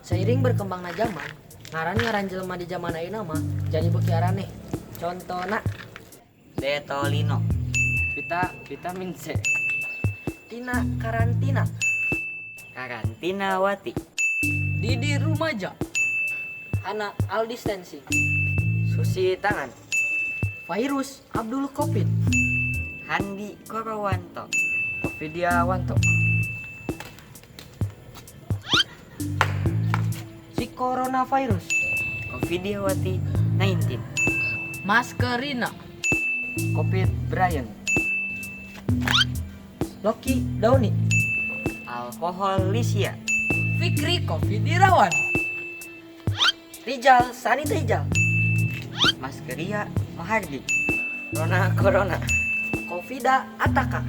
Seiring berkembangna zaman, ngaran jelema di zaman ayeuna mah jadi beuki araneh. Contona Detolino. Vitamin C. tina karantina, Karantina Wati. Didi Rumaja. hana al distancing, Susi tangan. virus Abdul Covid, Handi Korowanto. Ovidiawanto. si coronavirus, Ovidiawati 19. Maskerina. Covid Brian. Loki Dauni, Alkohol Lisia. Fikri Covid Irawan. Rijal Sanitijal, Maskeria Mahardi. Rona Corona. Covida Ataka,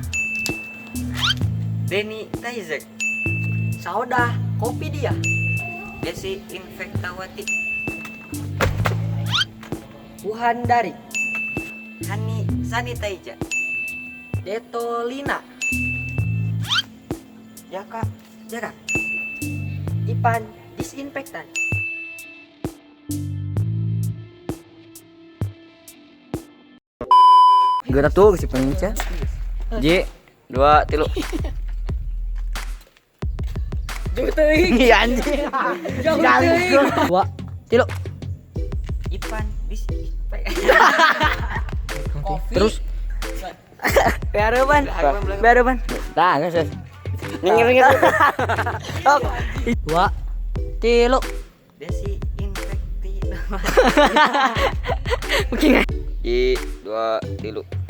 Deni Tizer. Saudah Kopidia, Desi Infektawati. Wuhan Dari, Hani Sanitaija. Detolina, Jaka Jarak. Ipan Disinfektan. Gara tuh si pengincar. J 2 3. Iya anjing. Dua, tilu. Ipan Dis. Terus Beareban. Beareban. dah guys. Ngingir-ngingir. Dua, tilu. Desi Infekti. Mungkin. J 2 3.